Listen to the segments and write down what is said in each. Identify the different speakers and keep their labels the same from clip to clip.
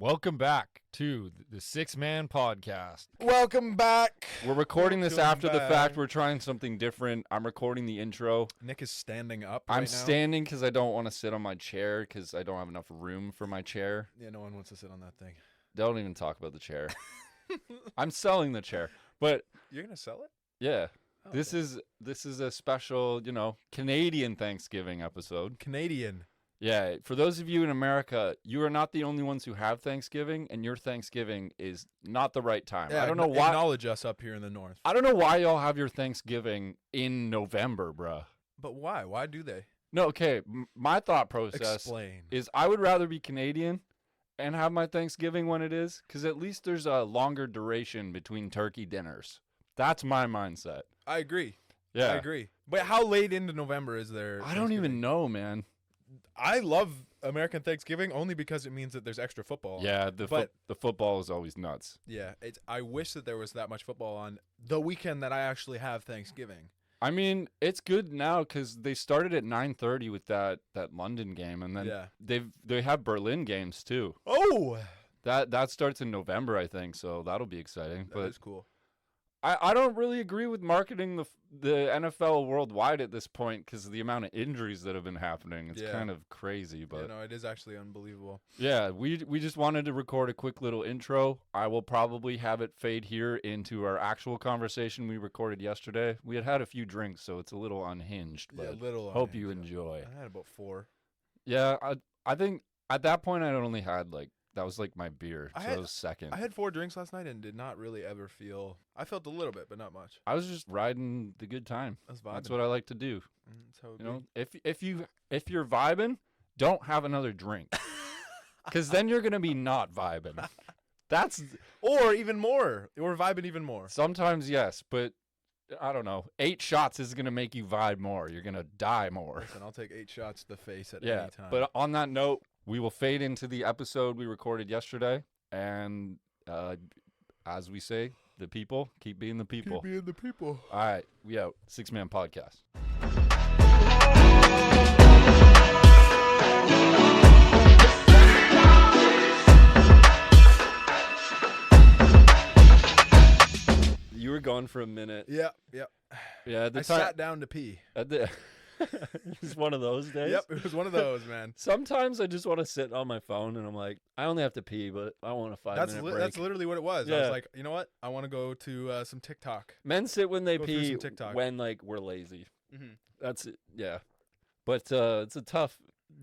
Speaker 1: Welcome back to the Six Man Podcast.
Speaker 2: Welcome back.
Speaker 1: We're recording this
Speaker 2: Welcome
Speaker 1: after the
Speaker 2: back.
Speaker 1: fact. We're trying something different. I'm recording the intro.
Speaker 2: Nick is standing up.
Speaker 1: I'm
Speaker 2: right now.
Speaker 1: standing because I don't want to sit on my chair because I don't have enough room for my chair.
Speaker 2: Yeah, no one wants to sit on that thing.
Speaker 1: Don't even talk about the chair. I'm selling the chair, but
Speaker 2: You're gonna sell it?
Speaker 1: yeah,
Speaker 2: Oh,
Speaker 1: this is a special, Canadian Thanksgiving episode.
Speaker 2: Canadian.
Speaker 1: Yeah, for those of you in America, you are not the only ones who have Thanksgiving, and your Thanksgiving is not the right time.
Speaker 2: Yeah,
Speaker 1: I don't know why.
Speaker 2: Acknowledge us up here in the north.
Speaker 1: I don't know why y'all have your Thanksgiving in November, bruh.
Speaker 2: But why? Why do they?
Speaker 1: No, okay. My thought process
Speaker 2: Explain.
Speaker 1: is I would rather be Canadian and have my Thanksgiving when it is, because at least there's a longer duration between turkey dinners. That's my mindset.
Speaker 2: I agree.
Speaker 1: Yeah.
Speaker 2: I agree. But how late into November is there?
Speaker 1: I don't even know, man.
Speaker 2: I love American Thanksgiving only because it means that there's extra football.
Speaker 1: Yeah,
Speaker 2: But-
Speaker 1: the football is always nuts.
Speaker 2: Yeah. I wish that there was that much football on the weekend that I actually have Thanksgiving.
Speaker 1: I mean, it's good now because they started at 9:30 with that London game, and then
Speaker 2: Yeah.
Speaker 1: they have Berlin games too.
Speaker 2: Oh,
Speaker 1: That starts in November, I think, so that'll be exciting.
Speaker 2: that
Speaker 1: But
Speaker 2: is cool.
Speaker 1: I don't really agree with marketing the NFL worldwide at this point because of the amount of injuries that have been happening. It's
Speaker 2: Yeah.
Speaker 1: kind of crazy, but
Speaker 2: Yeah, no, it is actually unbelievable.
Speaker 1: yeah, we just wanted to record a quick little intro. I will probably have it fade here into our actual conversation we recorded yesterday. We had a few drinks, so it's a little unhinged,
Speaker 2: Yeah,
Speaker 1: but
Speaker 2: little.
Speaker 1: hope you
Speaker 2: unhinged.
Speaker 1: enjoy.
Speaker 2: I had about 4.
Speaker 1: Yeah, I think at that point I only had that was like my beer,
Speaker 2: I
Speaker 1: so
Speaker 2: had-
Speaker 1: it was second.
Speaker 2: I had 4 drinks last night and did not really ever feel. I felt a little bit, but not much.
Speaker 1: I was just riding the good time.
Speaker 2: I was vibing.
Speaker 1: That's what I like to do.
Speaker 2: That's how it
Speaker 1: You know, if you're vibing, don't have another drink, because then you're gonna be not vibing. That's
Speaker 2: or even more. Or vibing even more.
Speaker 1: sometimes yes, but I don't know. 8 shots is gonna make you vibe more. You're gonna die more.
Speaker 2: Listen, I'll take 8 shots to the face at
Speaker 1: Yeah.
Speaker 2: any time.
Speaker 1: But on that note, we will fade into the episode we recorded yesterday, and as we say, the people keep being the people.
Speaker 2: keep being the people.
Speaker 1: All right, we out. Six Man Podcast. You were gone for a minute.
Speaker 2: Yeah, yep.
Speaker 1: Yeah, at the
Speaker 2: I
Speaker 1: time.
Speaker 2: sat down to pee.
Speaker 1: At the it's one of those days.
Speaker 2: Yep, it was one of those, man.
Speaker 1: Sometimes I just want to sit on my phone and I'm like, I only have to pee, but I want a 5-minute break.
Speaker 2: That's literally what it was. I
Speaker 1: Yeah.
Speaker 2: was like, you know what? I want to go to some TikTok.
Speaker 1: Men sit when they
Speaker 2: Go through
Speaker 1: pee
Speaker 2: some TikTok.
Speaker 1: when we're lazy.
Speaker 2: Mm-hmm.
Speaker 1: That's it. Yeah. But it's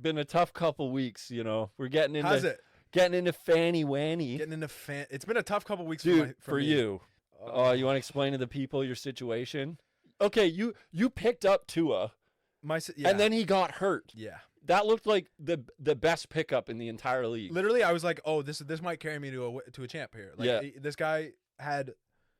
Speaker 1: been a tough couple weeks, We're getting into
Speaker 2: How's it?
Speaker 1: getting into fanny wanny.
Speaker 2: Getting into fan. It's been a tough couple weeks
Speaker 1: Dude,
Speaker 2: for me.
Speaker 1: you.
Speaker 2: Oh,
Speaker 1: You want to explain to the people your situation? Okay, you picked up Tua
Speaker 2: yeah.
Speaker 1: and then he got hurt.
Speaker 2: yeah.
Speaker 1: That looked like the best pickup in the entire league.
Speaker 2: Literally, I was like, "Oh, this might carry me to a champ here." Like,
Speaker 1: Yeah.
Speaker 2: This guy had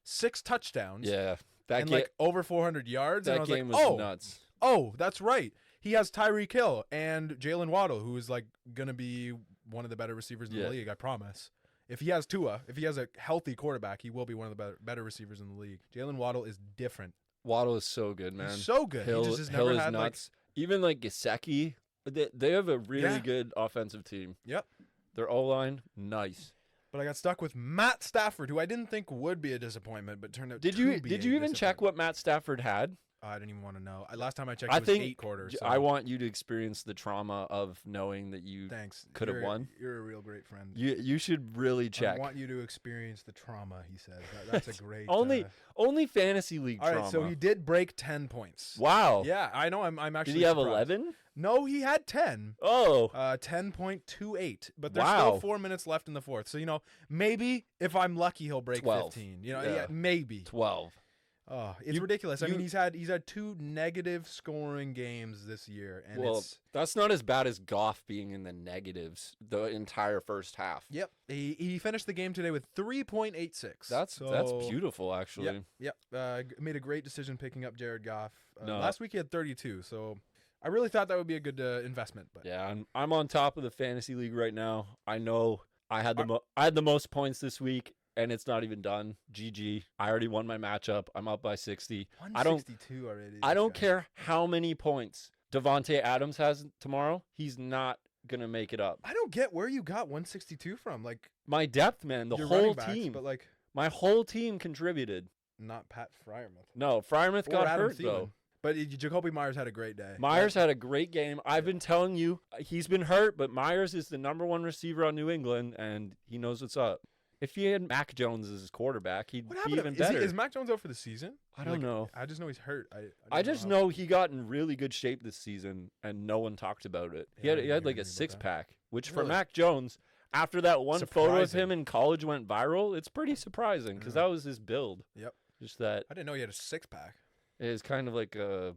Speaker 2: 6 touchdowns.
Speaker 1: Yeah. That
Speaker 2: and
Speaker 1: game,
Speaker 2: like over 400 yards. and I
Speaker 1: that
Speaker 2: was
Speaker 1: game
Speaker 2: like,
Speaker 1: was nuts.
Speaker 2: Oh, that's right. He has Tyreek Hill and Jalen Waddle, who is like gonna be one of the better receivers in
Speaker 1: Yeah.
Speaker 2: the league. I promise. If he has Tua, if he has a healthy quarterback, he will be one of the better receivers in the league. Jalen Waddle is different.
Speaker 1: Waddle is so good, man.
Speaker 2: He's so good.
Speaker 1: Hill,
Speaker 2: he just has
Speaker 1: Hill
Speaker 2: never
Speaker 1: is
Speaker 2: had
Speaker 1: nuts. Even like Gesicki, they have a really
Speaker 2: Yeah.
Speaker 1: good offensive team.
Speaker 2: Yep.
Speaker 1: Their O-line, nice.
Speaker 2: But I got stuck with Matt Stafford, who I didn't think would be a disappointment, but turned out
Speaker 1: Did
Speaker 2: to
Speaker 1: you
Speaker 2: be
Speaker 1: did
Speaker 2: a
Speaker 1: you even check
Speaker 2: disappointment.
Speaker 1: what Matt Stafford had?
Speaker 2: I didn't even want to know. Last time I checked,
Speaker 1: I
Speaker 2: it was
Speaker 1: think
Speaker 2: 8 quarters. So.
Speaker 1: I want you to experience the trauma of knowing that you
Speaker 2: Thanks.
Speaker 1: could have
Speaker 2: You're-
Speaker 1: won.
Speaker 2: You're a real great friend.
Speaker 1: you should really check.
Speaker 2: I want you to experience the trauma. He says that's a great.
Speaker 1: Only fantasy league
Speaker 2: All
Speaker 1: trauma.
Speaker 2: right, so he did break 10 points.
Speaker 1: Wow.
Speaker 2: Yeah, I know. I'm actually.
Speaker 1: Did he have
Speaker 2: surprised.
Speaker 1: 11?
Speaker 2: No, he had 10.
Speaker 1: Oh.
Speaker 2: 10.28. But there's
Speaker 1: Wow.
Speaker 2: still 4 minutes left in the fourth. So maybe if I'm lucky, he'll break
Speaker 1: 12.
Speaker 2: 15.
Speaker 1: Yeah.
Speaker 2: Maybe.
Speaker 1: 12.
Speaker 2: Oh, it's
Speaker 1: You-
Speaker 2: ridiculous. I
Speaker 1: you-
Speaker 2: mean, he's had 2 negative scoring games this year, and
Speaker 1: Well,
Speaker 2: it's.
Speaker 1: that's not as bad as Goff being in the negatives the entire first half.
Speaker 2: Yep, he finished the game today with 3.86.
Speaker 1: That's beautiful, actually.
Speaker 2: Yep. Made a great decision picking up Jared Goff.
Speaker 1: No.
Speaker 2: Last week he had 32, so I really thought that would be a good investment. But
Speaker 1: Yeah, I'm on top of the fantasy league right now. I know I had the most points this week, and it's not even done. GG. I already won my matchup. I'm up by 60. I don't
Speaker 2: 162 already.
Speaker 1: I
Speaker 2: this
Speaker 1: don't
Speaker 2: guy.
Speaker 1: care how many points Devontae Adams has tomorrow. He's not
Speaker 3: going to make it up.
Speaker 2: I don't get where you got 162 from. Like,
Speaker 3: My depth, man, the
Speaker 2: your
Speaker 3: whole
Speaker 2: running backs,
Speaker 3: team.
Speaker 2: but like
Speaker 3: My whole team contributed.
Speaker 2: not Pat Fryermuth.
Speaker 3: No, Freiermuth
Speaker 2: Or
Speaker 3: got
Speaker 2: Adam
Speaker 3: hurt,
Speaker 2: Thielen.
Speaker 3: though.
Speaker 2: But Jacoby Myers had a great day.
Speaker 3: Myers had a great game. I've been telling you, he's been hurt, but Myers is the number one receiver on New England, and he knows what's up. If he had Mac Jones as his quarterback, he'd
Speaker 2: What
Speaker 3: be
Speaker 2: happened?
Speaker 3: even
Speaker 2: Is,
Speaker 3: better.
Speaker 2: is Mac Jones out for the season?
Speaker 3: I don't know.
Speaker 2: I just know he's hurt.
Speaker 3: I just know he got in really good shape this season, and no one talked about it.
Speaker 2: Yeah, I
Speaker 3: He
Speaker 2: didn't
Speaker 3: had
Speaker 2: hear
Speaker 3: like a
Speaker 2: anything about
Speaker 3: six
Speaker 2: that.
Speaker 3: pack, which for
Speaker 2: Really?
Speaker 3: Mac Jones, after that one photo of
Speaker 2: Surprising.
Speaker 3: him in college went viral, it's pretty surprising because
Speaker 2: Yeah.
Speaker 3: that was his build.
Speaker 2: Yep.
Speaker 3: Just that
Speaker 2: I didn't know he had a 6-pack.
Speaker 3: is kind of like a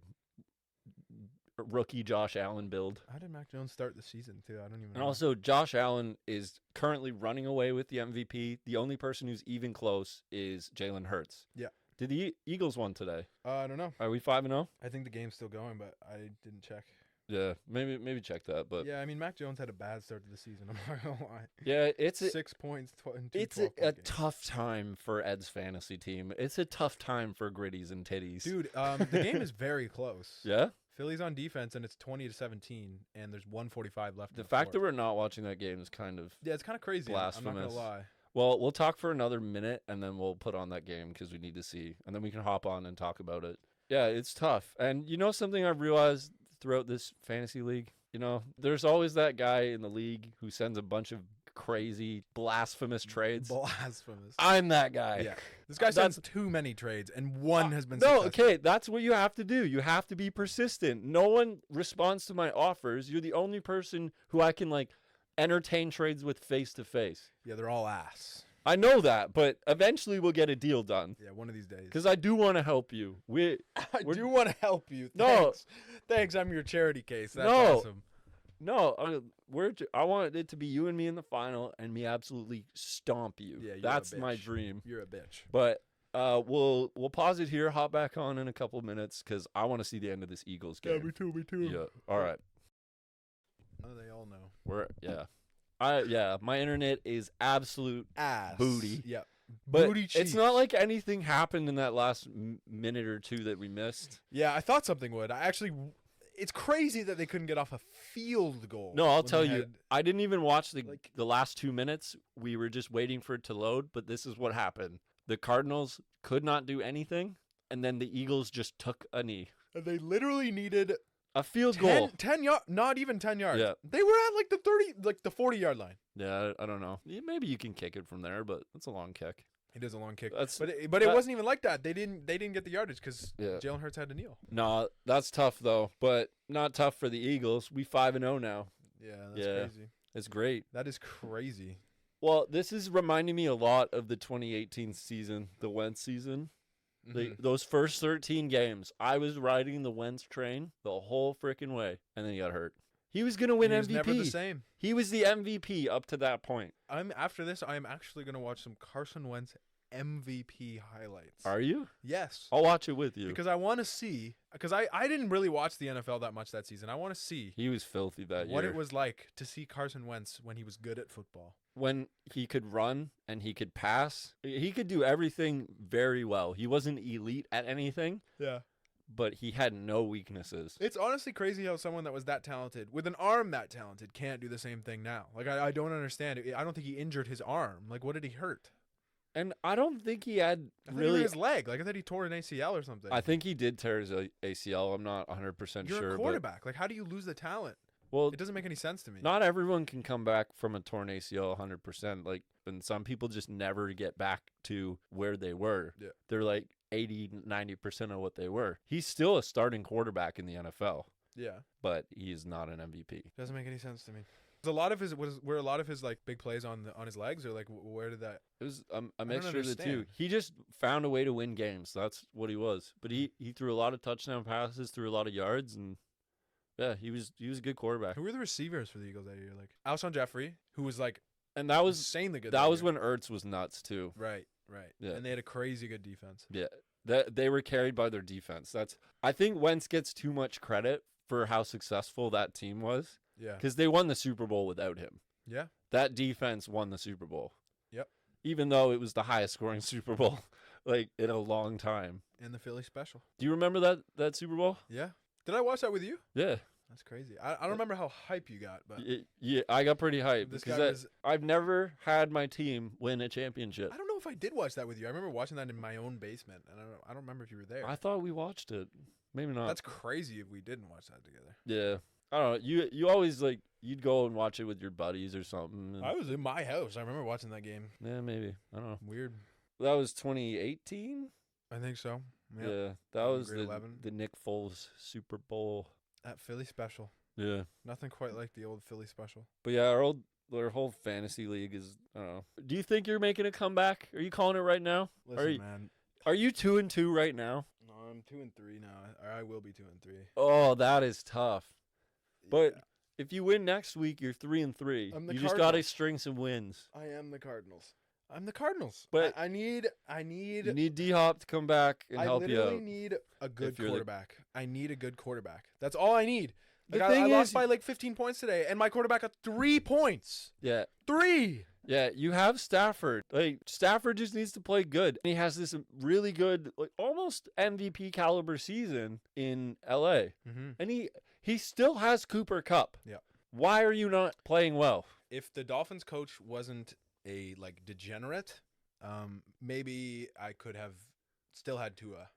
Speaker 3: rookie Josh Allen build.
Speaker 2: How did Mac Jones start the season too? I don't even
Speaker 3: And
Speaker 2: know.
Speaker 3: also, Josh Allen is currently running away with the MVP. The only person who's even close is Jalen Hurts.
Speaker 2: Yeah.
Speaker 3: Did the Eagles won today?
Speaker 2: I don't know.
Speaker 3: Are we 5-0?
Speaker 2: I think the game's still going, but I didn't check.
Speaker 3: Yeah, maybe check that. But
Speaker 2: Yeah, I mean Mac Jones had a bad start to the season. I'm not gonna lie.
Speaker 3: yeah, it's
Speaker 2: 6 points in two
Speaker 3: it's
Speaker 2: 12-point
Speaker 3: a
Speaker 2: games.
Speaker 3: tough time for Ed's fantasy team. It's a tough time for Gritties and Titties.
Speaker 2: Dude, the game is very close.
Speaker 3: Yeah.
Speaker 2: Philly's on defense and it's 20-17, and there's 1:45 left.
Speaker 3: The
Speaker 2: in
Speaker 3: fact that
Speaker 2: fourth.
Speaker 3: we're not watching that game is kind of
Speaker 2: yeah, it's kind of crazy. I'm not
Speaker 3: blasphemous.
Speaker 2: gonna lie.
Speaker 3: well. We'll talk for another minute and then we'll put on that game because we need to see, and then we can hop on and talk about it. Yeah, it's tough. And you know something I've realized throughout this fantasy league? You know, there's always that guy in the league who sends a bunch of crazy, blasphemous trades.
Speaker 2: Blasphemous.
Speaker 3: I'm that guy.
Speaker 2: Yeah, this guy
Speaker 3: That's-
Speaker 2: sends too many trades, and one has been
Speaker 3: No,
Speaker 2: successful.
Speaker 3: okay, that's what you have to do. You have to be persistent. No one responds to my offers. You're the only person who I can like entertain trades with face to face.
Speaker 2: Yeah, they're all ass.
Speaker 3: I know that, but eventually we'll get a deal done
Speaker 2: Yeah, one of these days.
Speaker 3: because I do want to help you.
Speaker 2: I
Speaker 3: we're-
Speaker 2: do want to help you.
Speaker 3: No.
Speaker 2: Thanks. Thanks. I'm your charity case. That's
Speaker 3: No.
Speaker 2: awesome.
Speaker 3: No, I want it to be you and me in the final, and me absolutely stomp you.
Speaker 2: Yeah, you're a
Speaker 3: That's my
Speaker 2: bitch.
Speaker 3: dream.
Speaker 2: You're a bitch.
Speaker 3: But we'll pause it here, hop back on in a couple minutes because I want to see the end of this Eagles game.
Speaker 2: Me too.
Speaker 3: Yeah. All right.
Speaker 2: Oh, they all know.
Speaker 3: My internet is absolute
Speaker 2: Ass.
Speaker 3: Booty.
Speaker 2: Yep.
Speaker 3: but
Speaker 2: Booty
Speaker 3: it's
Speaker 2: cheeks.
Speaker 3: not like anything happened in that last minute or two that we missed.
Speaker 2: Yeah, I thought something would. It's crazy that they couldn't get off a field goal.
Speaker 3: No, I'll
Speaker 2: when
Speaker 3: tell
Speaker 2: they
Speaker 3: you,
Speaker 2: had-
Speaker 3: I didn't even watch
Speaker 2: like-
Speaker 3: the last 2 minutes. We were just waiting for it to load, but this is what happened. The Cardinals could not do anything, and then the Eagles just took a knee.
Speaker 2: They literally needed
Speaker 3: A field goal.
Speaker 2: 10 yards, not even 10 yards.
Speaker 3: Yeah.
Speaker 2: They were at like the 30, like the 40-yard line.
Speaker 3: Yeah, I don't know. Maybe you can kick it from there, but that's a long kick.
Speaker 2: It is a long kick.
Speaker 3: That's-
Speaker 2: But it
Speaker 3: that-
Speaker 2: wasn't even like that. They didn't get the yardage because
Speaker 3: Yeah.
Speaker 2: Jalen Hurts had to kneel.
Speaker 3: No, that's tough though, but not tough for the Eagles. We 5-0 now.
Speaker 2: Yeah, that's
Speaker 3: Yeah.
Speaker 2: crazy.
Speaker 3: It's great.
Speaker 2: That is crazy.
Speaker 3: Well, this is reminding me a lot of the 2018 season, the Wentz season.
Speaker 2: Mhm.
Speaker 3: Those first 13 games, I was riding the Wentz train the whole freaking way, and then he got hurt. He was gonna win
Speaker 2: He was
Speaker 3: MVP.
Speaker 2: never the same.
Speaker 3: He was the MVP up to that point.
Speaker 2: After this, I am actually going to watch some Carson Wentz MVP highlights.
Speaker 3: Are you?
Speaker 2: Yes.
Speaker 3: I'll watch it with you.
Speaker 2: Because I want to see, because I didn't really watch the NFL that much that season. I want to see
Speaker 3: He was filthy that
Speaker 2: what
Speaker 3: year.
Speaker 2: it was like to see Carson Wentz when he was good at football.
Speaker 3: When he could run and he could pass. He could do everything very well. He wasn't elite at anything,
Speaker 2: Yeah.
Speaker 3: but he had no weaknesses.
Speaker 2: It's honestly crazy how someone that was that talented, with an arm that talented, can't do the same thing now. Like, I don't understand it. I don't think he injured his arm. Like, what did he hurt?
Speaker 3: And I don't think he had
Speaker 2: I thought he hurt
Speaker 3: really.
Speaker 2: his leg. Like, I thought he tore an ACL or something.
Speaker 3: I think he did tear his ACL. I'm not 100%
Speaker 2: You're
Speaker 3: sure.
Speaker 2: a quarterback. Like, how do you lose the talent?
Speaker 3: Well,
Speaker 2: It doesn't make any sense to me.
Speaker 3: not everyone can come back from a torn ACL 100%. Like, and some people just never get back to where they were.
Speaker 2: Yeah.
Speaker 3: They're like 80-90% of what they were. He's still a starting quarterback in the NFL,
Speaker 2: Yeah.
Speaker 3: but he is not an MVP.
Speaker 2: Doesn't make any sense to me. Was a lot of his were a lot of his like big plays on his legs, or like where did that?
Speaker 3: It was a
Speaker 2: don't
Speaker 3: mixture of the two.
Speaker 2: understand.
Speaker 3: He just found a way to win games. That's what he was. But he threw a lot of touchdown passes, threw a lot of yards, and yeah, he was a good quarterback.
Speaker 2: Who were the receivers for the Eagles that year? Like Alshon Jeffrey, who was like
Speaker 3: And that was
Speaker 2: insanely good.
Speaker 3: that was
Speaker 2: year.
Speaker 3: when Ertz was nuts too.
Speaker 2: Right.
Speaker 3: Yeah.
Speaker 2: And they had a crazy good defense.
Speaker 3: Yeah, that they were carried by their defense. I think Wentz gets too much credit for how successful that team was
Speaker 2: Yeah.
Speaker 3: because they won the Super Bowl without him.
Speaker 2: Yeah.
Speaker 3: That defense won the Super Bowl.
Speaker 2: Yep.
Speaker 3: Even though it was the highest scoring Super Bowl like in a long time.
Speaker 2: And the Philly special.
Speaker 3: Do you remember that Super Bowl?
Speaker 2: Yeah. Did I watch that with you?
Speaker 3: Yeah,
Speaker 2: That's crazy. I don't remember how hype you got, but
Speaker 3: Yeah, I got pretty hyped
Speaker 2: this
Speaker 3: because
Speaker 2: guy was.
Speaker 3: I've never had my team win a championship.
Speaker 2: I don't know if I did watch that with you. I remember watching that in my own basement, and I don't remember if you were there.
Speaker 3: I thought we watched it. Maybe not.
Speaker 2: That's crazy if we didn't watch that together.
Speaker 3: Yeah. I don't know. You always like you'd go and watch it with your buddies or something. and-
Speaker 2: I was in my house. I remember watching that game.
Speaker 3: yeah, maybe. I don't know.
Speaker 2: Weird.
Speaker 3: That was 2018.
Speaker 2: I think so. Yep.
Speaker 3: Yeah, that
Speaker 2: In
Speaker 3: was
Speaker 2: grade 11.
Speaker 3: the Nick Foles Super Bowl.
Speaker 2: At Philly special.
Speaker 3: Yeah.
Speaker 2: Nothing quite like the old Philly special.
Speaker 3: But yeah, our whole fantasy league is I don't know. Do you think you're making a comeback? Are you calling it right now?
Speaker 2: Listen,
Speaker 3: you-
Speaker 2: man.
Speaker 3: Are you 2-2 right now?
Speaker 2: No, I'm 2-3 now. I will be 2-3.
Speaker 3: Oh, that is tough. But
Speaker 2: Yeah,
Speaker 3: if you win next week, you're 3-3.
Speaker 2: I'm the
Speaker 3: You just got to
Speaker 2: Cardinals.
Speaker 3: string some wins.
Speaker 2: I am the Cardinals. I'm the Cardinals.
Speaker 3: But
Speaker 2: I need
Speaker 3: You need D Hop to come back and
Speaker 2: I
Speaker 3: help you
Speaker 2: literally
Speaker 3: out.
Speaker 2: need a good
Speaker 3: you're the-
Speaker 2: quarterback. I need a good quarterback. That's all I need.
Speaker 3: The
Speaker 2: Like, I
Speaker 3: thing
Speaker 2: lost
Speaker 3: is-
Speaker 2: by like 15 points today, and my quarterback got 3 points.
Speaker 3: Yeah.
Speaker 2: 3.
Speaker 3: Yeah, you have Stafford. Like Stafford just needs to play good. He has this really good, like almost MVP caliber season in LA.
Speaker 2: Mm-hmm.
Speaker 3: And he still has Cooper Cup.
Speaker 2: Yeah.
Speaker 3: Why are you not playing well?
Speaker 2: If the Dolphins coach wasn't a like degenerate, maybe I could have still had Tua on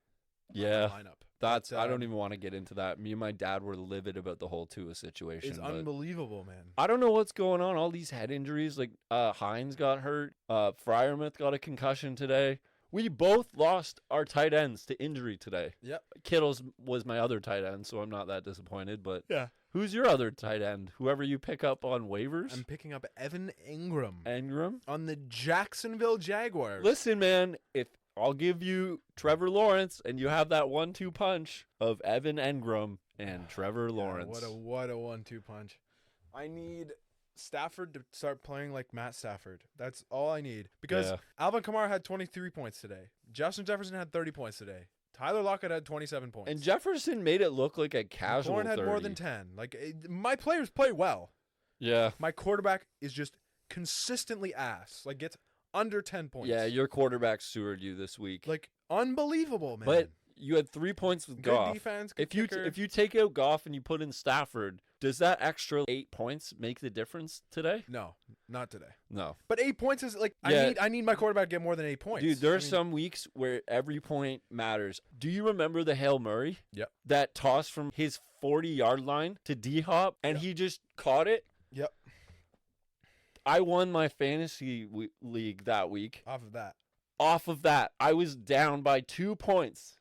Speaker 3: Yeah.
Speaker 2: my lineup.
Speaker 3: That's
Speaker 2: But,
Speaker 3: I don't even want to get into that. Me and my dad were livid about the whole Tua situation.
Speaker 2: It's
Speaker 3: but
Speaker 2: unbelievable, man.
Speaker 3: I don't know what's going on. All these head injuries, like Hines got hurt, Fryermuth got a concussion today. We both lost our tight ends to injury today.
Speaker 2: Yep.
Speaker 3: Kittle's was my other tight end, so I'm not that disappointed. But
Speaker 2: Yeah.
Speaker 3: who's your other tight end? Whoever you pick up on waivers?
Speaker 2: I'm picking up Evan Ingram
Speaker 3: Ingram.
Speaker 2: on the Jacksonville Jaguars.
Speaker 3: Listen, man, if I'll give you Trevor Lawrence, and you have that 1-2 punch of Evan Ingram and Trevor
Speaker 2: Yeah,
Speaker 3: Lawrence.
Speaker 2: what a 1-2 punch. I need Stafford to start playing like Matt Stafford. That's all I need. Because
Speaker 3: Yeah.
Speaker 2: Alvin Kamara had 23 points today. Justin Jefferson had 30 points today. Tyler Lockett had 27 points.
Speaker 3: And Jefferson made it look like a casual
Speaker 2: Horn had
Speaker 3: 30.
Speaker 2: more than 10. Like my players play well.
Speaker 3: Yeah.
Speaker 2: My quarterback is just consistently ass. Like gets under 10 points.
Speaker 3: Yeah, your quarterback stewarded you this week.
Speaker 2: like unbelievable, man.
Speaker 3: But you had 3 points with
Speaker 2: good
Speaker 3: Goff.
Speaker 2: defense, good
Speaker 3: If you
Speaker 2: kicker.
Speaker 3: if you take out Goff and you put in Stafford, does that extra 8 points make the difference today?
Speaker 2: No, not today.
Speaker 3: No.
Speaker 2: But 8 points is like
Speaker 3: Yeah.
Speaker 2: I need my quarterback to get more than 8 points.
Speaker 3: Dude, there
Speaker 2: I
Speaker 3: are
Speaker 2: mean,
Speaker 3: some weeks where every point matters. Do you remember the Hail Murray?
Speaker 2: Yep.
Speaker 3: That toss from his 40-yard line to D-Hop, and
Speaker 2: Yep.
Speaker 3: he just caught it?
Speaker 2: Yep.
Speaker 3: I won my fantasy league that week.
Speaker 2: Off of that.
Speaker 3: Off of that, I was down by 2 points.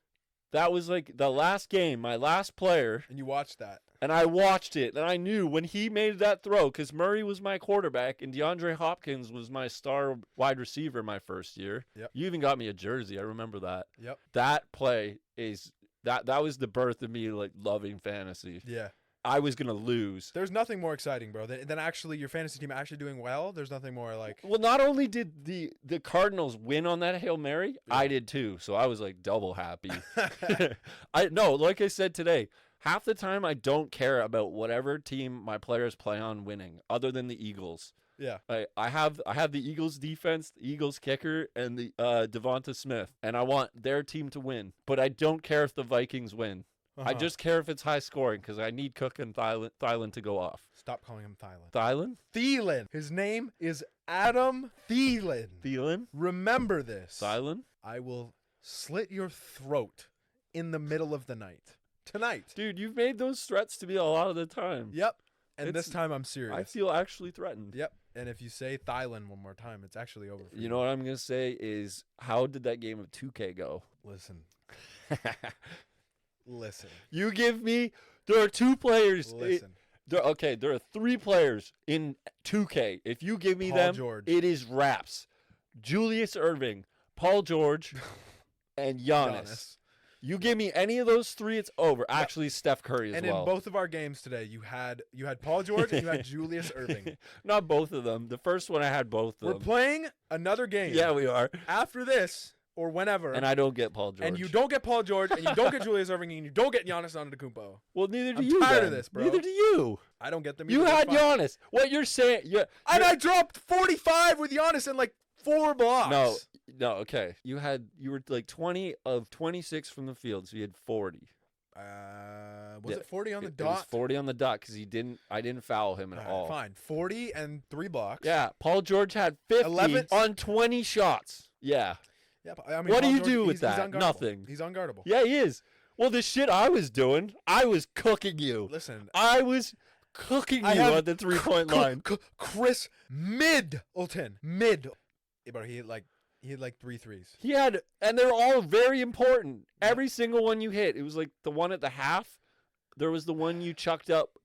Speaker 3: That was like the last game, my last player,
Speaker 2: And you watched that.
Speaker 3: and I watched it, and I knew when he made that throw, because Murray was my quarterback, and DeAndre Hopkins was my star wide receiver my first year.
Speaker 2: Yep.
Speaker 3: You even got me a jersey. I remember that.
Speaker 2: Yep.
Speaker 3: That play is that was the birth of me like loving fantasy.
Speaker 2: Yeah.
Speaker 3: I was gonna lose.
Speaker 2: There's nothing more exciting, bro, than actually your fantasy team actually doing well. There's nothing more like
Speaker 3: Well, not only did the Cardinals win on that Hail Mary,
Speaker 2: Yeah.
Speaker 3: I did too. So I was like double happy. I no, like I said today, half the time I don't care about whatever team my players play on winning, other than the Eagles.
Speaker 2: Yeah.
Speaker 3: I have the Eagles defense, the Eagles kicker, and the Devonta Smith, and I want their team to win. But I don't care if the Vikings win. I
Speaker 2: Uh-huh.
Speaker 3: just care if it's high scoring because I need Cook and Thielen to go off.
Speaker 2: Stop calling him Thielen.
Speaker 3: Thielen?
Speaker 2: Thielen. His name is Adam Thielen.
Speaker 3: Thielen?
Speaker 2: Remember this.
Speaker 3: Thielen?
Speaker 2: I will slit your throat in the middle of the night. Tonight.
Speaker 3: Dude, you've made those threats to me a lot of the time.
Speaker 2: Yep. And
Speaker 3: It's-
Speaker 2: this time I'm serious.
Speaker 3: I feel actually threatened.
Speaker 2: Yep. And if you say Thielen one more time, it's actually over for you.
Speaker 3: You know what I'm going to say is, how did that game of 2K go?
Speaker 2: Listen. Listen.
Speaker 3: You give me, there are two players.
Speaker 2: Listen.
Speaker 3: There are 3 players in 2K. If you give me
Speaker 2: Paul
Speaker 3: them,
Speaker 2: George.
Speaker 3: it is Raps. Julius Irving, Paul George, and Giannis. You give me any of those 3, it's over. Actually, Steph Curry as
Speaker 2: And
Speaker 3: well.
Speaker 2: in both of our games today, you had Paul George and you had Julius Irving.
Speaker 3: Not both of them. The first one I had both of
Speaker 2: We're
Speaker 3: them.
Speaker 2: playing another game.
Speaker 3: Yeah, we are.
Speaker 2: After this or whenever.
Speaker 3: And I don't get Paul George.
Speaker 2: And you don't get Paul George, and you don't get Julius Irving, and you don't get Giannis Antetokounmpo.
Speaker 3: Well, neither do
Speaker 2: I'm
Speaker 3: you.
Speaker 2: tired of
Speaker 3: then.
Speaker 2: this, bro.
Speaker 3: Neither do you.
Speaker 2: I don't get them.
Speaker 3: You
Speaker 2: either.
Speaker 3: had
Speaker 2: That's fine.
Speaker 3: Giannis. What you're saying?
Speaker 2: And I dropped 45 with Giannis in like 4 blocks.
Speaker 3: No, okay. You were like 20 of 26 from the field, so you had 40.
Speaker 2: Was
Speaker 3: Yeah,
Speaker 2: it 40 on the
Speaker 3: It was
Speaker 2: dot?
Speaker 3: 40 on the dot because I didn't foul him at
Speaker 2: All right,
Speaker 3: all.
Speaker 2: Fine. 40 and 3 blocks.
Speaker 3: Yeah, Paul George had 50
Speaker 2: 11
Speaker 3: on 20 shots. Yeah.
Speaker 2: Yeah, but, I mean,
Speaker 3: What do
Speaker 2: Paul
Speaker 3: you
Speaker 2: George,
Speaker 3: do with
Speaker 2: he's
Speaker 3: that?
Speaker 2: unguardable.
Speaker 3: Nothing.
Speaker 2: He's unguardable.
Speaker 3: Yeah, he is. Well, the shit I was doing, I was cooking you.
Speaker 2: Listen,
Speaker 3: I was cooking
Speaker 2: I
Speaker 3: you
Speaker 2: have
Speaker 3: at the 3-point line.
Speaker 2: Chris Middleton. Yeah, bro, he had like 3 threes.
Speaker 3: He had, and they're all very important. Every single one you hit. It was like the one at the half. There was the one you chucked up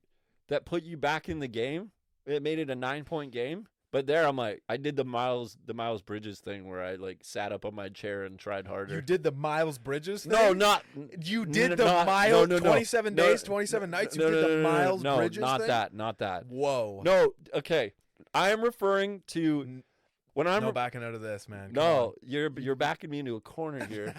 Speaker 3: that put you back in the game. It made it a 9-point game. But there, I'm like, I did the Miles Bridges thing where I like sat up on my chair and tried harder.
Speaker 2: You did the Miles Bridges thing?
Speaker 3: No, not.
Speaker 2: You
Speaker 3: n-
Speaker 2: did
Speaker 3: n-
Speaker 2: the
Speaker 3: not-
Speaker 2: Miles
Speaker 3: no,
Speaker 2: 27
Speaker 3: no,
Speaker 2: days, 27 nights. You
Speaker 3: no,
Speaker 2: did
Speaker 3: no,
Speaker 2: the
Speaker 3: no, no,
Speaker 2: Miles
Speaker 3: no,
Speaker 2: Bridges
Speaker 3: not
Speaker 2: thing?
Speaker 3: not that.
Speaker 2: Whoa.
Speaker 3: No, okay. I am referring to when I'm
Speaker 2: No backing out of this, man. Come
Speaker 3: No, you're backing me into a corner here.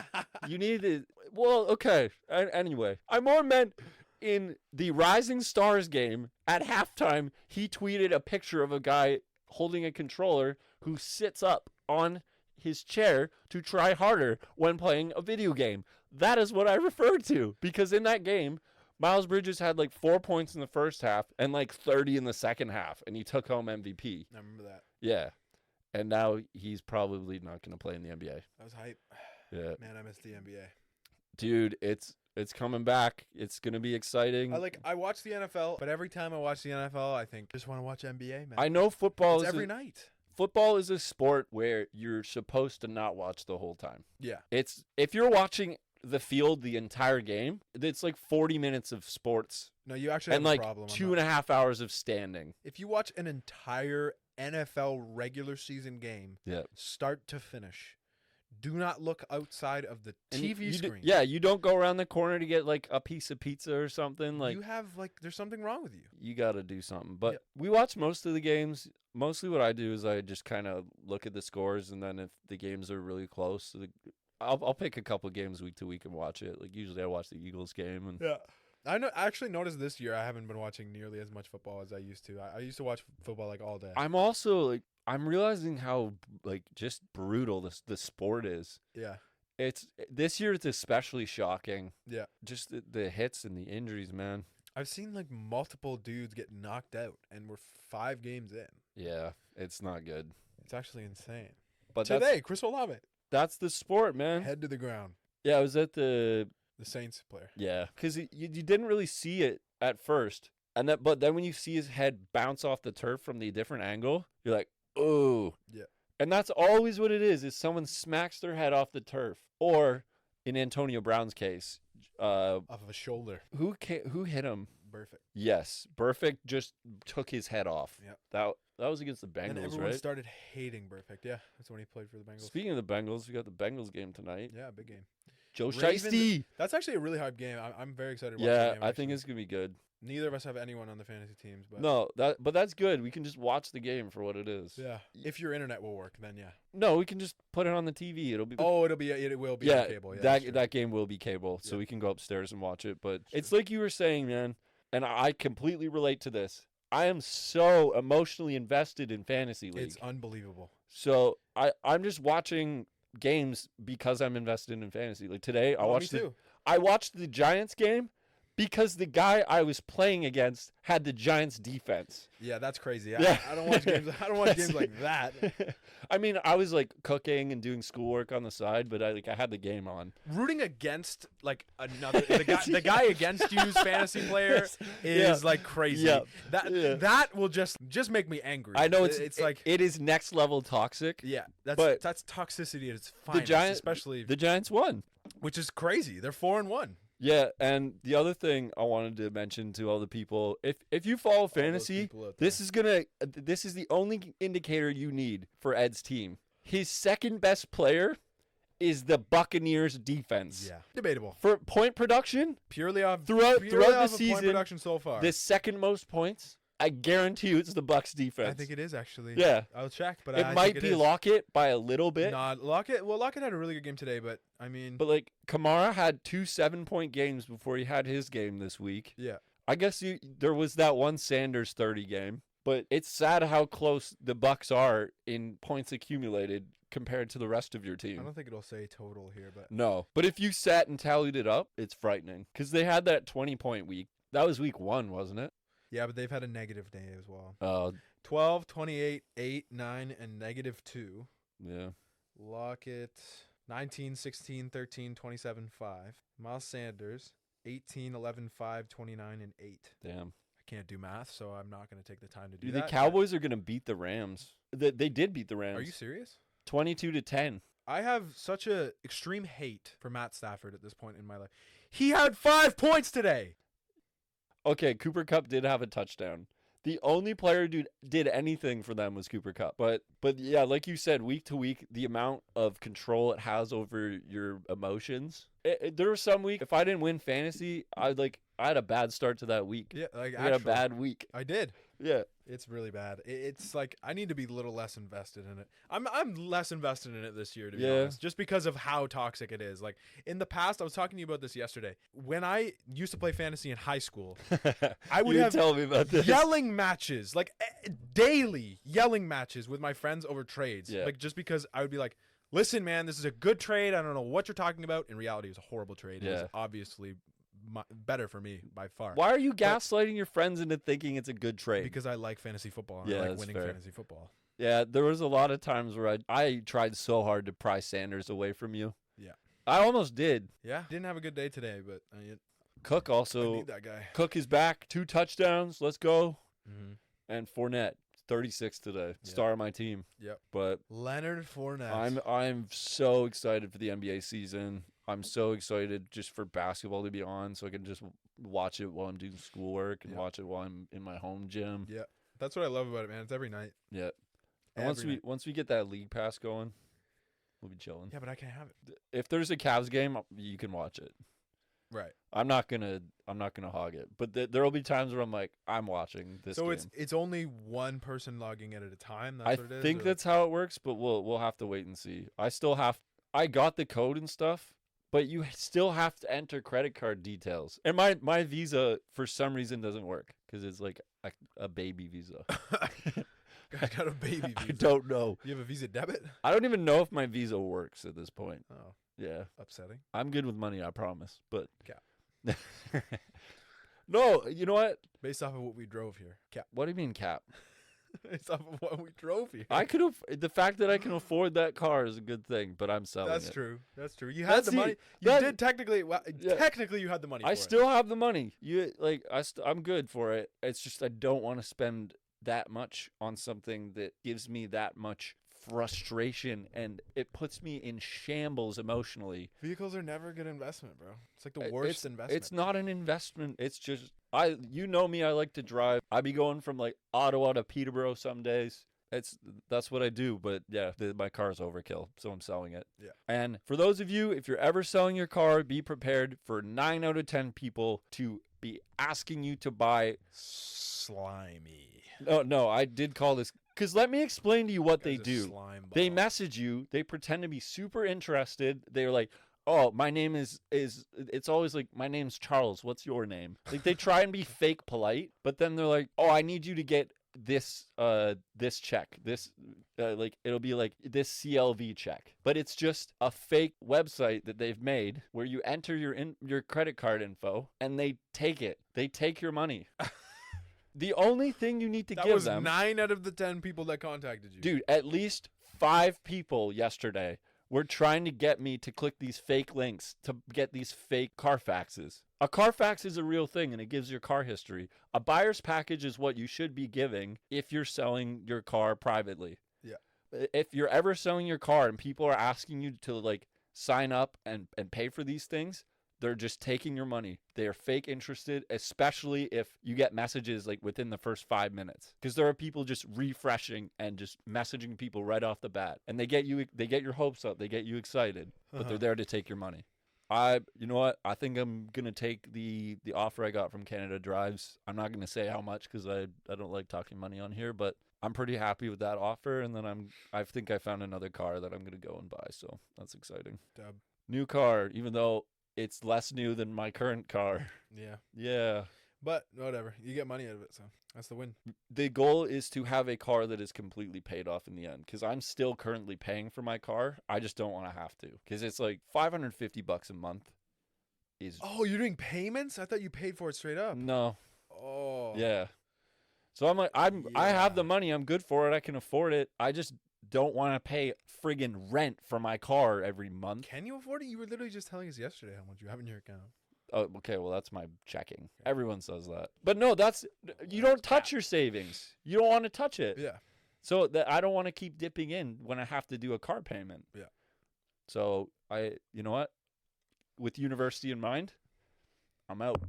Speaker 3: You need to. Well, okay. Anyway, I more meant in the Rising Stars game at halftime. He tweeted a picture of a guy holding a controller who sits up on his chair to try harder when playing a video game. That is what I referred to because in that game, Miles Bridges had like 4 points in the first half and like 30 in the second half, and he took home MVP.
Speaker 2: I remember that.
Speaker 3: Yeah. And now he's probably not going to play in the NBA.
Speaker 2: That was hype.
Speaker 3: Yeah.
Speaker 2: Man, I missed the NBA.
Speaker 3: Dude, it's coming back. It's going to be exciting.
Speaker 2: I watch the NFL, but every time I watch the NFL, I think just want to watch NBA, man.
Speaker 3: I know football
Speaker 2: It's
Speaker 3: is
Speaker 2: every night.
Speaker 3: football is a sport where you're supposed to not watch the whole time.
Speaker 2: Yeah.
Speaker 3: It's if you're watching the field the entire game, it's like 40 minutes of sports
Speaker 2: No, you actually
Speaker 3: and
Speaker 2: have
Speaker 3: like
Speaker 2: a problem.
Speaker 3: 2.5 hours of standing.
Speaker 2: If you watch an entire NFL regular season game,
Speaker 3: Yeah.
Speaker 2: start to finish, do not look outside of the
Speaker 3: And
Speaker 2: TV
Speaker 3: you
Speaker 2: screen.
Speaker 3: yeah, you don't go around the corner to get like a piece of pizza or something. Like
Speaker 2: you have there's something wrong with you.
Speaker 3: you got to do something. But
Speaker 2: Yep.
Speaker 3: we watch most of the games. Mostly what I do is I just kind of look at the scores, and then if the games are really close, I'll pick a couple games week to week and watch it. Like usually I watch the Eagles game, and
Speaker 2: Yeah. I actually noticed this year I haven't been watching nearly as much football as I used to. I used to watch football like all day.
Speaker 3: I'm also like I'm realizing how like just brutal the sport is.
Speaker 2: Yeah.
Speaker 3: It's this year it's especially shocking.
Speaker 2: Yeah.
Speaker 3: Just the hits and the injuries, man.
Speaker 2: I've seen like multiple dudes get knocked out and we're 5 games in.
Speaker 3: Yeah, it's not good.
Speaker 2: It's actually insane.
Speaker 3: But
Speaker 2: Today, Chris Olave,
Speaker 3: that's the sport, man.
Speaker 2: head to the ground.
Speaker 3: Yeah, I was at the
Speaker 2: Saints player.
Speaker 3: yeah, because you didn't really see it at first, but then when you see his head bounce off the turf from the different angle, you're like, oh,
Speaker 2: Yeah.
Speaker 3: And that's always what it is someone smacks their head off the turf, or in Antonio Brown's case,
Speaker 2: Off of a shoulder.
Speaker 3: who hit him?
Speaker 2: Perfect.
Speaker 3: Yes, Burfict just took his head off.
Speaker 2: Yep.
Speaker 3: That was against the
Speaker 2: And
Speaker 3: Bengals,
Speaker 2: everyone
Speaker 3: right?
Speaker 2: started hating Perfect. Yeah, that's when he played for the Bengals.
Speaker 3: Speaking of the Bengals, we got the Bengals game tonight.
Speaker 2: Yeah, big game.
Speaker 3: Joe
Speaker 2: Ravens-
Speaker 3: Shiesty.
Speaker 2: That's actually a really hype game. I'm very excited to watch
Speaker 3: Yeah,
Speaker 2: the game,
Speaker 3: I think
Speaker 2: actually.
Speaker 3: it's gonna be good.
Speaker 2: Neither of us have anyone on the fantasy teams, but
Speaker 3: No, but that's good. We can just watch the game for what it is.
Speaker 2: yeah. If your internet will work, then yeah.
Speaker 3: No, we can just put it on the TV. It'll be
Speaker 2: Oh, it will be
Speaker 3: yeah,
Speaker 2: on cable. Yeah, that's true.
Speaker 3: that game will be cable, so
Speaker 2: Yeah.
Speaker 3: we can go upstairs and watch it. But
Speaker 2: That's
Speaker 3: it's
Speaker 2: true.
Speaker 3: like you were saying, man, and I completely relate to this. I am so emotionally invested in fantasy league.
Speaker 2: It's unbelievable.
Speaker 3: So I'm just watching games because I'm invested in fantasy. Like today,
Speaker 2: Me too.
Speaker 3: I watched the Giants game because the guy I was playing against had the Giants defense.
Speaker 2: Yeah, that's crazy.
Speaker 3: Yeah.
Speaker 2: I don't watch games. I don't watch games like that.
Speaker 3: I mean, I was like cooking and doing schoolwork on the side, but I had the game on.
Speaker 2: Rooting against like another the guy against you's fantasy player is like crazy.
Speaker 3: Yeah.
Speaker 2: That will just make me angry.
Speaker 3: I know
Speaker 2: it's like
Speaker 3: it is next level toxic.
Speaker 2: yeah,
Speaker 3: but
Speaker 2: that's toxicity at its finest,
Speaker 3: Giants-
Speaker 2: especially
Speaker 3: The Giants won.
Speaker 2: which is crazy. They're 4-1.
Speaker 3: Yeah, and the other thing I wanted to mention to all the people, if you follow fantasy, this is the only indicator you need for Ed's team. His second best player is the Buccaneers defense.
Speaker 2: Yeah, debatable.
Speaker 3: For point production,
Speaker 2: Purely off
Speaker 3: Throughout
Speaker 2: purely
Speaker 3: the
Speaker 2: off of point
Speaker 3: season,
Speaker 2: production so far.
Speaker 3: the second most points, I guarantee you it's the Bucks defense.
Speaker 2: I think it is actually.
Speaker 3: Yeah.
Speaker 2: I'll check, but
Speaker 3: it
Speaker 2: I
Speaker 3: might
Speaker 2: think
Speaker 3: be
Speaker 2: it is.
Speaker 3: Lockett by a little bit.
Speaker 2: Not Lockett. Well, Lockett had a really good game today, but I mean,
Speaker 3: But like Kamara had 2 7-point games before he had his game this week.
Speaker 2: yeah,
Speaker 3: I guess there was that one Sanders 30 game. But it's sad how close the Bucks are in points accumulated compared to the rest of your
Speaker 2: I
Speaker 3: team.
Speaker 2: don't think it'll say total here, but
Speaker 3: No. But if you sat and tallied it up, it's frightening. Because they had that 20-point week. That was week 1, wasn't it?
Speaker 2: yeah, but they've had a negative day as well.
Speaker 3: 12,
Speaker 2: 12, 28, 8, 9, and -2.
Speaker 3: yeah.
Speaker 2: Lockett, 19, 16, 13, 27, 5. Miles Sanders, 18, 11, 5, 29, and 8.
Speaker 3: Damn.
Speaker 2: I can't do math, so I'm not going to take the time to do
Speaker 3: Dude,
Speaker 2: that.
Speaker 3: the Cowboys are going to beat the Rams. They did beat the Rams.
Speaker 2: Are you serious?
Speaker 3: 22-10.
Speaker 2: I have such a extreme hate for Matt Stafford at this point in my life. He had 5 points today.
Speaker 3: Okay, Cooper Kupp did have a touchdown. The only player who did anything for them was Cooper Kupp. But yeah, like you said, week to week, the amount of control it has over your emotions. There was some week, if I didn't win fantasy, I had a bad start to that week.
Speaker 2: Yeah, like
Speaker 3: I had a
Speaker 2: actually,
Speaker 3: bad week.
Speaker 2: I did.
Speaker 3: Yeah.
Speaker 2: It's really bad. It's like I need to be a little less invested in it. I'm less invested in it this year, to be honest, just because of how toxic it is. Like in the past, I was talking to you about this yesterday. When I used to play fantasy in high school, I would
Speaker 3: You
Speaker 2: have
Speaker 3: tell me about this.
Speaker 2: yelling matches, like daily yelling matches with my friends over trades.
Speaker 3: Yeah.
Speaker 2: Like just because I would be like, "Listen, man, this is a good trade. I don't know what you're talking about." In reality, it was a horrible trade. It
Speaker 3: Yeah.
Speaker 2: was obviously better for me by far.
Speaker 3: Why are you gaslighting your friends into thinking it's a good trade?
Speaker 2: Because I like fantasy football and
Speaker 3: Yeah,
Speaker 2: I like
Speaker 3: that's
Speaker 2: winning
Speaker 3: fair.
Speaker 2: fantasy football.
Speaker 3: Yeah, there was a lot of times where I tried so hard to pry Sanders away from you.
Speaker 2: Yeah.
Speaker 3: I almost did.
Speaker 2: Yeah, didn't have a good day today, but
Speaker 3: Cook
Speaker 2: I
Speaker 3: also.
Speaker 2: need that guy.
Speaker 3: Cook is back. 2 touchdowns. Let's go.
Speaker 2: Mm-hmm.
Speaker 3: And Fournette, 36 today.
Speaker 2: Yeah.
Speaker 3: Star of my team.
Speaker 2: Yep.
Speaker 3: But
Speaker 2: Leonard Fournette.
Speaker 3: I'm so excited for the NBA season. I'm so excited just for basketball to be on, so I can just watch it while I'm doing schoolwork and
Speaker 2: Yeah.
Speaker 3: watch it while I'm in my home gym.
Speaker 2: Yeah, that's what I love about it, man. It's every night.
Speaker 3: Yeah. And
Speaker 2: Every night.
Speaker 3: once we get that league pass going, we'll be chilling.
Speaker 2: Yeah, but I can't have it.
Speaker 3: If there's a Cavs game, you can watch it.
Speaker 2: Right.
Speaker 3: I'm not gonna hog it, but there'll be times where I'm like, I'm watching this.
Speaker 2: So
Speaker 3: game.
Speaker 2: it's only one person logging it at a time. That's
Speaker 3: I
Speaker 2: what it is.
Speaker 3: think
Speaker 2: or-
Speaker 3: that's how it works, but we'll have to wait and see. I got the code and stuff, but you still have to enter credit card details. And my Visa for some reason doesn't work because it's like a baby Visa.
Speaker 2: I got a baby Visa.
Speaker 3: I don't know.
Speaker 2: You have a Visa debit?
Speaker 3: I don't even know if my Visa works at this point.
Speaker 2: Oh,
Speaker 3: Yeah,
Speaker 2: upsetting.
Speaker 3: I'm good with money, I promise. But
Speaker 2: Cap.
Speaker 3: No, you know what?
Speaker 2: Based off of what we drove here. Cap.
Speaker 3: What do you mean cap?
Speaker 2: Based off of what we drove here.
Speaker 3: I could have the fact that I can afford that car is a good thing, but I'm selling
Speaker 2: That's
Speaker 3: it.
Speaker 2: true. That's true. You had
Speaker 3: That's
Speaker 2: the
Speaker 3: the-
Speaker 2: money. You
Speaker 3: that-
Speaker 2: did technically. Well,
Speaker 3: Yeah.
Speaker 2: technically, you had the money.
Speaker 3: I
Speaker 2: for
Speaker 3: still have the money. I'm good for it. It's just I don't want to spend that much on something that gives me that much frustration and it puts me in shambles emotionally.
Speaker 2: it. Vehicles are never a good investment, bro. It's like the
Speaker 3: It-
Speaker 2: worst investment.
Speaker 3: It's not an investment. It's just you know me, I like to drive. I be going from like Ottawa to Peterborough some days. That's what I do, but yeah, my car's overkill, so I'm selling it.
Speaker 2: Yeah.
Speaker 3: And for those of you, if you're ever selling your car, be prepared for 9 out of 10 people to be asking you to buy.
Speaker 2: slimy.
Speaker 3: No, I did call this because let me explain to you what they
Speaker 2: Guy's a
Speaker 3: do.
Speaker 2: Slime
Speaker 3: They
Speaker 2: ball.
Speaker 3: message you. They pretend to be super interested. They're like, "Oh, my name is." It's always like, "My name's Charles. What's your name?" Like they try and be fake polite, but then they're like, "Oh, I need you to get this check. This like it'll be like this CLV check." But it's just a fake website that they've made where you enter your credit card info and they take it. They take your money. The only thing you need to
Speaker 2: That
Speaker 3: give
Speaker 2: was
Speaker 3: them
Speaker 2: 9 out of the 10 people that contacted you.
Speaker 3: Dude, at least 5 people yesterday were trying to get me to click these fake links to get these fake Carfaxes. A Carfax is a real thing and it gives your car history. A buyer's package is what you should be giving if you're selling your car privately.
Speaker 2: Yeah.
Speaker 3: If you're ever selling your car and people are asking you to like sign up and pay for these things, they're just taking your money. They are fake interested, especially if you get messages like within the first 5 minutes. Because there are people just refreshing and just messaging people right off the bat. And they get your hopes up, they get you excited, but they're there to take your money. You know what? I think I'm gonna take the offer I got from Canada Drives. I'm not gonna say how much because I don't like talking money on here, but I'm pretty happy with that offer. And then I think I found another car that I'm gonna go and buy. So that's exciting.
Speaker 2: Dub.
Speaker 3: New car, even though it's less new than my current car.
Speaker 2: Yeah.
Speaker 3: Yeah.
Speaker 2: But whatever, you get money out of it, so that's the win.
Speaker 3: The goal is to have a car that is completely paid off in the end, because I'm still currently paying for my car. I just don't want to have to, because it's like $550 a month.
Speaker 2: Oh, you're doing payments? I thought you paid for it straight up.
Speaker 3: No.
Speaker 2: Oh.
Speaker 3: Yeah. So I'm like, I have the money. I'm good for it. I can afford it. I just don't want to pay friggin' rent for my car every month.
Speaker 2: Can you afford it? You were literally just telling us yesterday how much you have in your account.
Speaker 3: Oh, okay. Well, that's my checking. Everyone says that. But no, you don't touch your savings. You don't want to touch it.
Speaker 2: Yeah.
Speaker 3: So that I don't want to keep dipping in when I have to do a car payment.
Speaker 2: Yeah.
Speaker 3: So you know what? With university in mind, I'm out.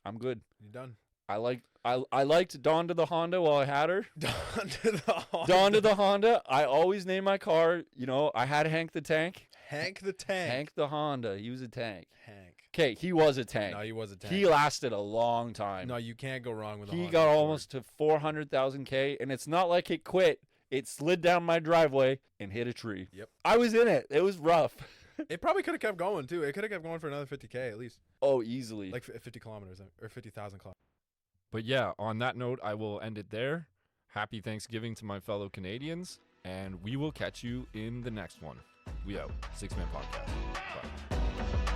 Speaker 3: I'm good.
Speaker 2: You're done.
Speaker 3: I liked Dawn to the Honda while I had her.
Speaker 2: Dawn to the Honda.
Speaker 3: Dawn to the Honda. I always name my car. You know, I had Hank the Tank.
Speaker 2: Hank the Tank.
Speaker 3: Hank the Honda. He was a tank.
Speaker 2: Hank.
Speaker 3: Okay, he was a tank.
Speaker 2: No, he was a tank.
Speaker 3: He lasted a long time.
Speaker 2: No, you can't go wrong with a
Speaker 3: He
Speaker 2: Honda
Speaker 3: got
Speaker 2: Accord.
Speaker 3: almost to 400,000 K, and it's not like it quit. It slid down my driveway and hit a tree.
Speaker 2: Yep.
Speaker 3: I was in it. It was rough.
Speaker 2: It probably could have kept going too. It could have kept going for another 50K at least.
Speaker 3: Oh, easily.
Speaker 2: Like 50 kilometers or 50,000 kilometers.
Speaker 1: But yeah, on that note, I will end it there. Happy Thanksgiving to my fellow Canadians, and we will catch you in the next one. We out. Six Man Podcast. Bye.